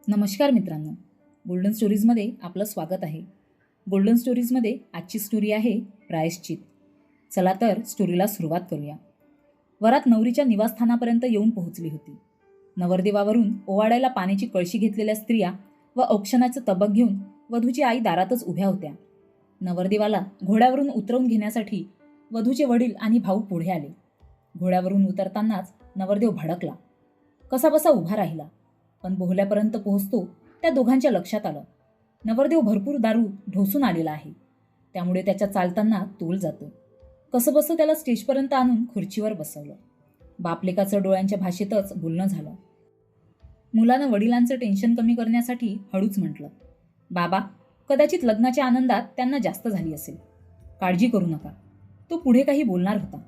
नमस्कार मित्रांनो, गोल्डन स्टोरीजमध्ये आपलं स्वागत आहे. गोल्डन स्टोरीजमध्ये आजची स्टोरी आहे प्रायश्चित. चला तर स्टोरीला सुरुवात करूया. वरात नवरीच्या निवासस्थानापर्यंत येऊन पोहोचली होती. नवरदेवावरून ओवाळायला पाण्याची कळशी घेतलेल्या स्त्रिया व औक्षणाचं तबक घेऊन वधूची आई दारातच उभ्या होत्या. नवरदेवाला घोड्यावरून उतरवून घेण्यासाठी वधूचे वडील आणि भाऊ पुढे आले. घोड्यावरून उतरतानाच नवरदेव भडकला. कसाबसा उभा राहिला, पण बोहल्यापर्यंत पोहोचतो त्या दोघांच्या लक्षात आलं, नवरदेव भरपूर दारू ढोसून आलेला आहे, त्यामुळे त्याच्या चालताना तोल जातो. कसंबसं त्याला स्टेजपर्यंत आणून खुर्चीवर बसवलं. बापलेकाचं डोळ्यांच्या भाषेतच बोलणं झालं. मुलानं वडिलांचं टेन्शन कमी करण्यासाठी हळूच म्हटलं, बाबा, कदाचित लग्नाच्या आनंदात त्यांना जास्त झाली असेल, काळजी करू नका. तो पुढे काही बोलणार होता,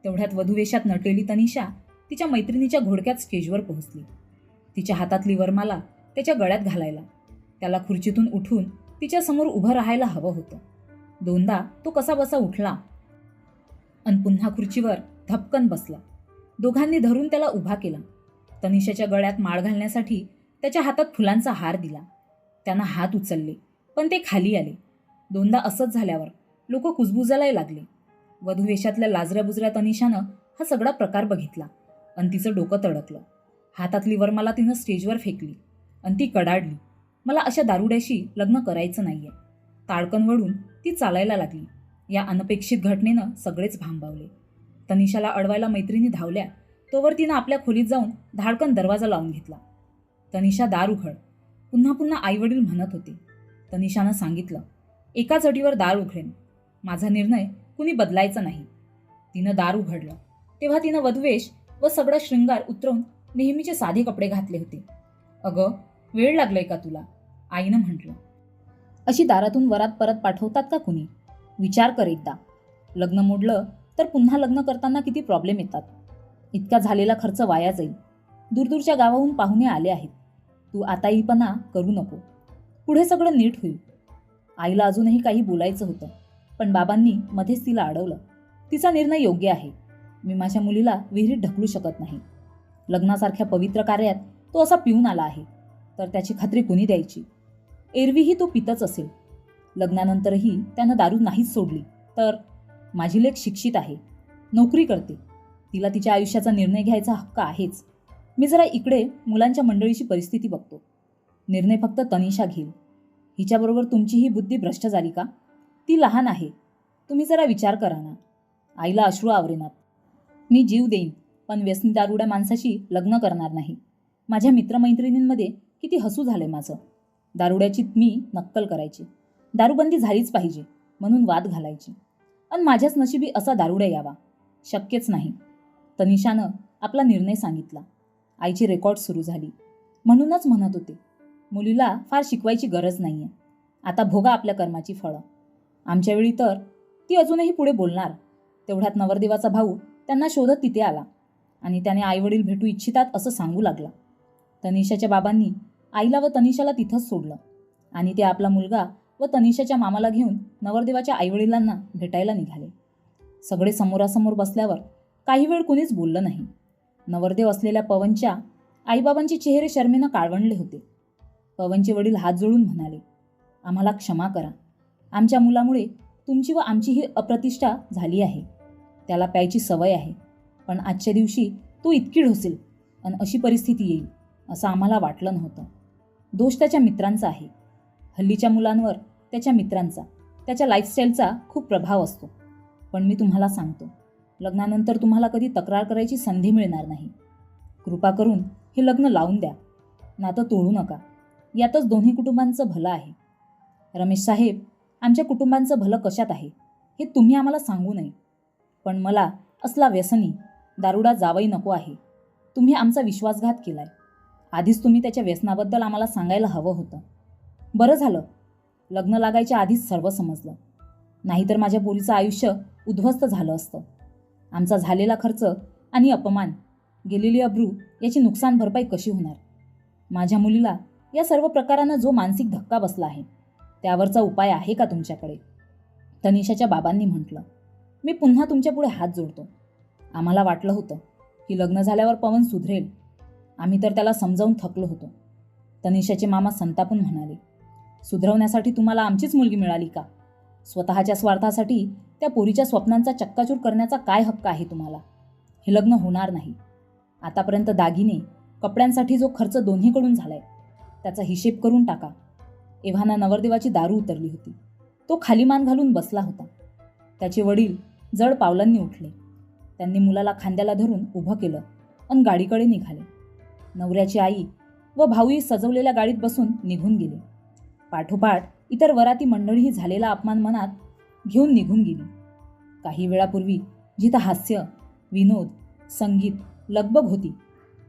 तेवढ्यात वधूवेशात नटलेली तनिषा तिच्या मैत्रिणीच्या घोडक्यात स्टेजवर पोहोचली. तिच्या हातातली वरमाला त्याच्या गळ्यात घालायला त्याला खुर्चीतून उठून तिच्यासमोर उभं राहायला हवं होतं. दोनदा तो कसाबसा उठला आणि पुन्हा खुर्चीवर धपकन बसला. दोघांनी धरून त्याला उभा केला. तनिषाच्या गळ्यात माळ घालण्यासाठी त्याच्या हातात फुलांचा हार दिला. त्यानं हात उचलले, पण ते खाली आले. दोनदा असंच झाल्यावर लोक कुजबुजायला लागले. वधूवेशातल्या लाजऱ्याबुजऱ्या तनिषानं हा सगळा प्रकार बघितला आणि तिचं डोकं तडकलं. हातातली वरमाला तिनं स्टेजवर फेकली आणि ती कडाडली. मला अशा दारुड्याशी लग्न करायचं नाहीये. ताडकन वळून ती चालायला लागली. या अनपेक्षित घटनेनं सगळेच भांबावले. तनिषाला अडवायला मैत्रिणी धावल्या, तोवर तिनं आपल्या खोलीत जाऊन धाडकन दरवाजा लावून घेतला. तनिषा, दार उघड, पुन्हा पुन्हा आईवडील म्हणत होते. तनिषानं सांगितलं, एकाच अटीवर दार उघडेन, माझा निर्णय कुणी बदलायचा नाही. तिनं दार उघडलं तेव्हा तिनं वधूवेश व सगळा शृंगार उतरवून नेहमीचे साधे कपडे घातले होते. अगं, वेळ लागलाय का तुला, आईनं म्हटलं. अशी दारातून वरात परत पाठवतात का कुणी? विचार कर एकदा. लग्न मोडलं तर पुन्हा लग्न करताना किती प्रॉब्लेम येतात. इतका झालेला खर्च वाया जाईल. दूरदूरच्या गावाहून पाहुणे आले आहेत. तू आताहीपणा करू नको, पुढे सगळं नीट होईल. आईला अजूनही काही बोलायचं होतं, पण बाबांनी मध्येच तिला अडवलं. तिचा निर्णय योग्य आहे. मी माझ्या मुलीला विहिरीत ढकलू शकत नाही. लग्नासारख्या पवित्र कार्यात तो असा पिऊन आला आहे, तर त्याची खात्री कुणी द्यायची? एरवीही तो पितच असेल. लग्नानंतरही त्यानं दारू नाहीच सोडली तर? माझी लेक शिक्षित आहे, नोकरी करते, तिला तिच्या आयुष्याचा निर्णय घ्यायचा हक्क आहेच. मी जरा इकडे मुलांच्या मंडळीची परिस्थिती बघतो. निर्णय फक्त तनिषा घेईल. हिच्याबरोबर तुमचीही बुद्धी भ्रष्ट झाली का? ती लहान आहे, तुम्ही जरा विचार करा ना. आईला अश्रू आवरेनात. मी जीव देईन, पण व्यसनी दारुड्या माणसाशी लग्न करणार नाही. माझ्या मित्रमैत्रिणींमध्ये किती हसू झालंय माझं. दारुड्याची मी नक्कल करायची, दारूबंदी झालीच पाहिजे म्हणून वाद घालायची, आणि माझ्याच नशिबी असा दारुड्या यावा, शक्यच नाही. तनिषानं आपला निर्णय सांगितला. आईची रेकॉर्ड सुरू झाली. म्हणूनच म्हणत होते, मुलीला फार शिकवायची गरज नाहीये. आता भोगा आपल्या कर्माची फळं. आमच्या वेळी तर ती अजूनही पुढे बोलणार. तेवढ्यात नवरदेवाचा भाऊ त्यांना शोधत तिथे आला आणि त्याने आईवडील भेटू इच्छितात असं सांगू लागला. तनिषाच्या बाबांनी आईला व तनिषाला तिथंच सोडलं आणि ते आपला मुलगा व तनिषाच्या मामाला घेऊन नवरदेवाच्या आईवडिलांना भेटायला निघाले. सगळे समोरासमोर बसल्यावर काही वेळ कुणीच बोललं नाही. नवरदेव असलेल्या पवनच्या आईबाबांचे चेहरे शर्मेनं काळवंडले होते. पवनचे वडील हात जोडून म्हणाले, आम्हाला क्षमा करा. आमच्या मुलामुळे तुमची व आमची ही अप्रतिष्ठा झाली आहे. त्याला प्यायची सवय आहे, पण आजच्या दिवशी तो इतकी ढोसेल आणि अशी परिस्थिती येईल असं आम्हाला वाटलं नव्हतं. दोष त्याच्या मित्रांचा आहे. हल्लीच्या मुलांवर त्याच्या मित्रांचा, त्याच्या लाईफस्टाईलचा खूप प्रभाव असतो. पण मी तुम्हाला सांगतो, लग्नानंतर तुम्हाला कधी तक्रार करायची संधी मिळणार नाही. कृपा करून हे लग्न लावून द्या, नातं तोडू नका. यातच दोन्ही कुटुंबांचं भलं आहे. रमेश साहेब, आमच्या कुटुंबांचं भलं कशात आहे हे तुम्ही आम्हाला सांगू नये, पण मला असला व्यसनी दारुडा जावई नको आहे. तुम्ही आमचा विश्वासघात केलाय. आधीच तुम्ही त्याच्या व्यसनाबद्दल आम्हाला सांगायला हवं होतं. बरं झालं, लग्न लागायच्या आधीच सर्व समजलं, नाहीतर माझ्या पोरीचं आयुष्य उद्ध्वस्त झालं असतं. आमचा झालेला खर्च आणि अपमान, गेलेली अब्रू याची नुकसान भरपाई कशी होणार? माझ्या मुलीला या सर्व प्रकारानं जो मानसिक धक्का बसला आहे त्यावरचा उपाय आहे का तुमच्याकडे? तनिषाच्या बाबांनी म्हटलं, मी पुन्हा तुमच्या पुढे हात जोडतो. आम्हाला वाटलं होतं की लग्न झाल्यावर पवन सुधरेल. आम्ही तर त्याला समजावून थकलो होतो. तनिषाचे मामा संतापून म्हणाले, सुधरवण्यासाठी तुम्हाला आमचीच मुलगी मिळाली का? स्वतःच्या स्वार्थासाठी त्या पोरीच्या स्वप्नांचा चक्काचूर करण्याचा काय हक्क आहे तुम्हाला? हे लग्न होणार नाही. आतापर्यंत दागिने, कपड्यांसाठी जो खर्च दोन्हीकडून झालाय त्याचा हिशेब करून टाका. एव्हाना नवरदेवाची दारू उतरली होती. तो खाली मान घालून बसला होता. त्याचे वडील जड पावलांनी उठले. त्यांनी मुलाला खांद्याला धरून उभं केलं आणि गाडीकडे निघाले. नवऱ्याची आई व भाऊही सजवलेल्या गाडीत बसून निघून गेले. पाठोपाठ इतर वराती मंडळीही झालेला अपमान मनात घेऊन निघून गेली. काही वेळापूर्वी जिथं हास्य, विनोद, संगीत, लगबग होती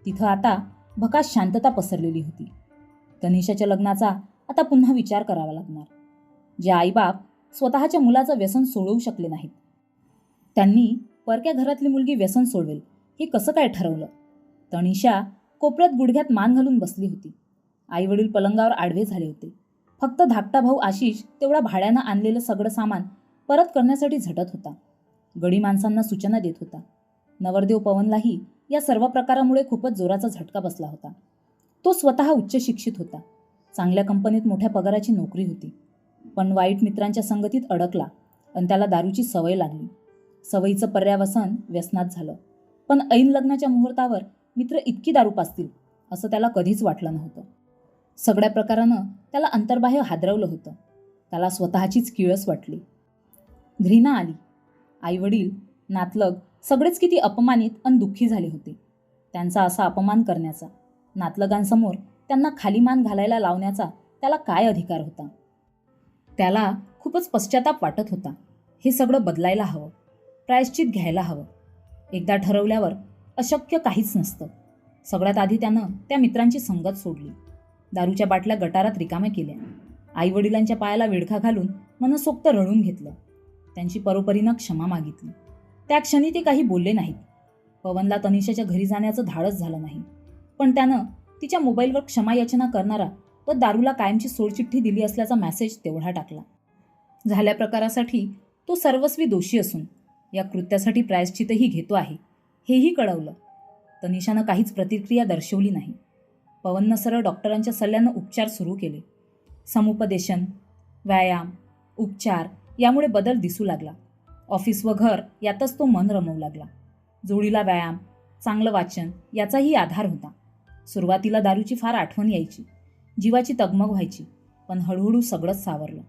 तिथं आता भकास शांतता पसरलेली होती. तनिषाच्या लग्नाचा आता पुन्हा विचार करावा लागणार. जे आईबाप स्वतःच्या मुलाचं व्यसन सोडवू शकले नाहीत त्यांनी परक्या घरातली मुलगी व्यसन सोडवेल हे कसं काय ठरवलं? तनिषा कोपऱ्यात गुडघ्यात मान घालून बसली होती. आईवडील पलंगावर आडवे झाले होते. फक्त धाकटा भाऊ आशिष तेवढा भाड्यानं आणलेलं सगळं सामान परत करण्यासाठी झटत होता. गडी माणसांना सूचना देत होता. नवरदेव पवनलाही या सर्व प्रकारामुळे खूपच जोराचा झटका बसला होता. तो स्वतः उच्च शिक्षित होता. चांगल्या कंपनीत मोठ्या पगाराची नोकरी होती. पण वाईट मित्रांच्या संगतीत अडकला आणि त्याला दारूची सवय लागली. सवयीचं पर्यावसन व्यसनात झालं. पण ऐन लग्नाच्या मुहूर्तावर मित्र इतकी दारू पाजतील असं त्याला कधीच वाटलं नव्हतं. सगळ्या प्रकारानं त्याला अंतर्बाह्य हादरवलं होतं. त्याला स्वतःचीच किळस वाटली. घृणा आली. आईवडील, नातलग सगळेच किती अपमानित आणि दुःखी झाले होते. त्यांचा असा अपमान करण्याचा, नातलगांसमोर त्यांना खाली मान घालायला लावण्याचा त्याला काय अधिकार होता? त्याला खूपच पश्चाताप वाटत होता. हे सगळं बदलायला हवं, प्रायश्चित घ्यायला हवं. एकदा ठरवल्यावर अशक्य काहीच नसतं. सगळ्यात आधी त्यानं त्या मित्रांची संगत सोडली. दारूच्या बाटल्या गटारात रिकाम्या केल्या. आईवडिलांच्या पायाला विडखा घालून मनसोक्त रडून घेतलं. त्यांची परोपरीनं क्षमा मागितली. त्या क्षणी ते काही बोलले नाहीत. पवनला तनिषाच्या घरी जाण्याचं धाडस झालं नाही. पण त्यानं तिच्या मोबाईलवर क्षमायाचना करणारा व दारूला कायमची सोडचिठ्ठी दिली असल्याचा मेसेज तेवढा टाकला. झाल्या प्रकारासाठी तो सर्वस्वी दोषी असून या कृत्यासाठी प्रायश्चितही घेतो आहे हेही कळवलं. तनिषानं काहीच प्रतिक्रिया दर्शवली नाही. पवननं सरळ डॉक्टरांच्या सल्ल्यानं उपचार सुरू केले. समुपदेशन, व्यायाम, उपचार यामुळे बदल दिसू लागला. ऑफिस व घर यातच तो मन रमवू लागला. जोडीला व्यायाम, चांगलं वाचन याचाही आधार होता. सुरुवातीला दारूची फार आठवण यायची, जीवाची तगमग व्हायची. पण हळूहळू सगळंच सावरलं.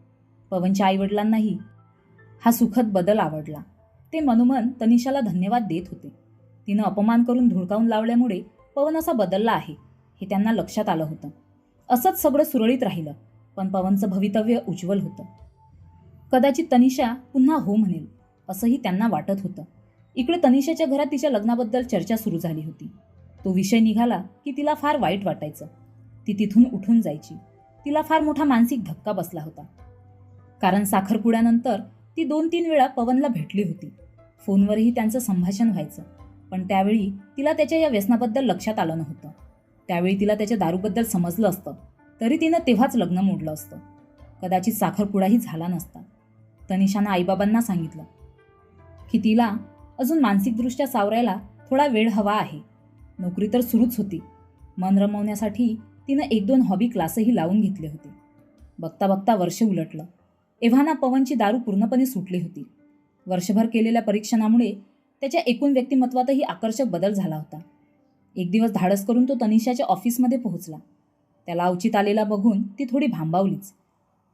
पवनच्या आईवडिलांनाही हा सुखद बदल आवडला. ते मनोमन तनिषाला धन्यवाद देत होते. तिनं अपमान करून धुळकावून लावल्यामुळे पवन असा बदलला आहे हे त्यांना लक्षात आलं होतं. असंच सगळं सुरळीत राहिलं पण पवनचं भवितव्य उज्ज्वल होतं. कदाचित तनिषा पुन्हा हो म्हणेल असंही त्यांना वाटत होतं. इकडे तनिषाच्या घरात तिच्या लग्नाबद्दल चर्चा सुरू झाली होती. तो विषय निघाला की तिला फार वाईट वाटायचं. ती तिथून उठून जायची. तिला फार मोठा मानसिक धक्का बसला होता. कारण साखरपुड्यानंतर ती 2-3 वेळा पवनला भेटली होती. फोनवरही त्यांचं संभाषण व्हायचं. पण त्यावेळी तिला त्याच्या या व्यसनाबद्दल लक्षात आलं नव्हतं. त्यावेळी तिला त्याच्या दारूबद्दल समजलं असतं तरी तिनं तेव्हाच लग्न मोडलं असतं. कदाचित साखरपुडाही झाला नसता. तनिषानं आईबाबांना सांगितलं की तिला अजून मानसिकदृष्ट्या सावरायला थोडा वेळ हवा आहे. नोकरी तर सुरूच होती. मन रमवण्यासाठी तिनं 1-2 हॉबी क्लासही लावून घेतले होते. बघता बघता वर्ष उलटलं. एव्हाना पवनची दारू पूर्णपणे सुटली होती. वर्षभर केलेल्या परीक्षणामुळे त्याच्या एकूण व्यक्तिमत्वातही आकर्षक बदल झाला होता. एक दिवस धाडस करून तो तनिषाच्या ऑफिसमध्ये पोहोचला. त्याला अवचित आलेला बघून ती थोडी भांबावलीच.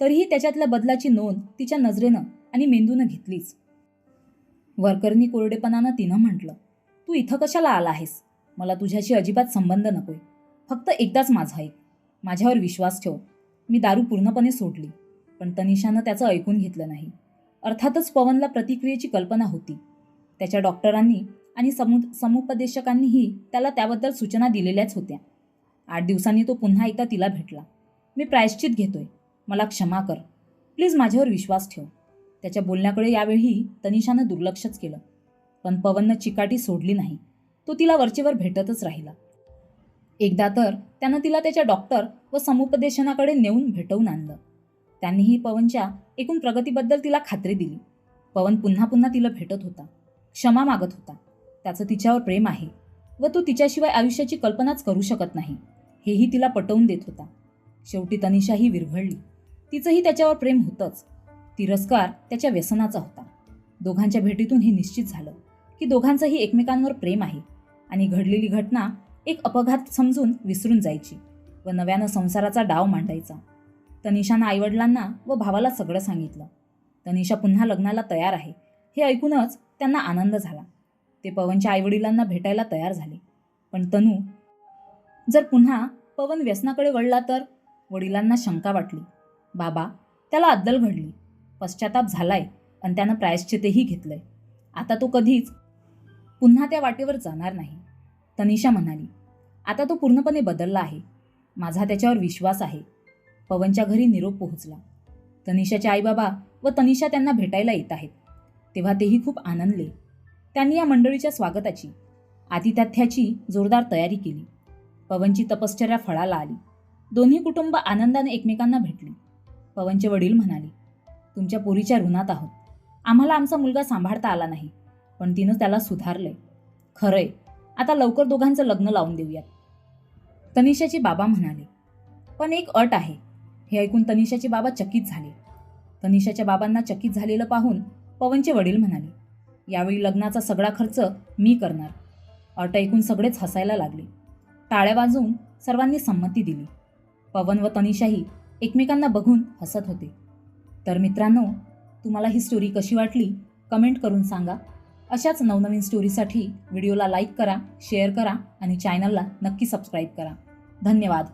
तरीही त्याच्यातल्या बदलाची नोंद तिच्या नजरेनं आणि मेंदूनं घेतलीच. वरकरणी कोरडेपणानं तिनं म्हटलं, तू इथं कशाला आला आहेस? मला तुझ्याशी अजिबात संबंध नकोय. फक्त एकदाच माझा ऐक. माझ्यावर विश्वास ठेव. मी दारू पूर्णपणे सोडली. पण तनिषानं त्याचं ऐकून घेतलं नाही. अर्थातच पवनला प्रतिक्रियेची कल्पना होती. त्याच्या डॉक्टरांनी आणि समुपदेशकांनीही त्याला त्याबद्दल सूचना दिलेल्याच होत्या. 8 दिवसांनी तो पुन्हा एकदा तिला भेटला. मी प्रायश्चित घेतोय. मला क्षमा कर. प्लीज माझ्यावर विश्वास ठेव. त्याच्या बोलण्याकडे यावेळी तनिषानं दुर्लक्षच केलं. पण पवननं चिकाटी सोडली नाही. तो तिला वरचेवर भेटतच राहिला. एकदा तर त्यानं तिला त्याच्या डॉक्टर व समुपदेशनाकडे नेऊन भेटवून आणलं. त्यांनीही पवनच्या एकूण प्रगतीबद्दल तिला खात्री दिली. पवन पुन्हा पुन्हा तिला भेटत होता. क्षमा मागत होता. त्याचं तिच्यावर प्रेम आहे व तो तिच्याशिवाय आयुष्याची कल्पनाच करू शकत नाही हेही तिला पटवून देत होता. शेवटी तनिषाही विरघळली. तिचंही त्याच्यावर प्रेम होतंच. तिरस्कार त्याच्या व्यसनाचा होता. दोघांच्या भेटीतून हे निश्चित झालं की दोघांचंही एकमेकांवर प्रेम आहे आणि घडलेली घटना एक अपघात समजून विसरून जायची व नव्यानं संसाराचा डाव मांडायचा. तनिषानं आईवडिलांना व भावाला सगळं सांगितलं. तनिषा पुन्हा लग्नाला तयार आहे हे ऐकूनच त्यांना आनंद झाला. ते पवनच्या आईवडिलांना भेटायला तयार झाले. पण तनू, जर पुन्हा पवन व्यसनाकडे वळला तर? वडिलांना शंका वाटली. बाबा, त्याला अद्दल घडली, पश्चाताप झालाय आणि त्यानं प्रायश्चित्तही घेतलंय. आता तो कधीच पुन्हा त्या वाटेवर जाणार नाही. तनिषा म्हणाली, आता तो पूर्णपणे बदलला आहे. माझा त्याच्यावर विश्वास आहे. पवनच्या घरी निरोप पोहोचला. तनिषाचे आईबाबा व तनिषा त्यांना भेटायला येत आहेत. तेव्हा तेही खूप आनंदले. त्यांनी या मंडळीच्या स्वागताची, आतिथ्याची जोरदार तयारी केली. पवनची तपश्चर्या फळाला आली. दोन्ही कुटुंब आनंदाने एकमेकांना भेटली. पवनचे वडील म्हणाले, तुमच्या पोरीच्या ऋणात आहोत. आम्हाला आमचा मुलगा सांभाळता आला नाही, पण तिनं त्याला सुधारलंय. खरंय, आता लवकर दोघांचं लग्न लावून देऊयात. तनिषाचे बाबा म्हणाले, पण एक अट आहे. हे ऐकून तनिषाचे बाबा चकित झाले. तनिषाच्या बाबांना चकित झालेलं पाहून पवनचे वडील म्हणाले, यावेळी लग्नाचा सगळा खर्च मी करणार. अट ऐकून सगळेच हसायला लागले. टाळ्या वाजवून सर्वांनी संमती दिली. पवन व तनिषाही एकमेकांना बघून हसत होते. तर मित्रांनो, तुम्हाला ही स्टोरी कशी वाटली कमेंट करून सांगा. अशाच नवनवीन स्टोरीसाठी व्हिडिओला लाईक करा, शेअर करा आणि चॅनलला नक्की सबस्क्राईब करा. धन्यवाद.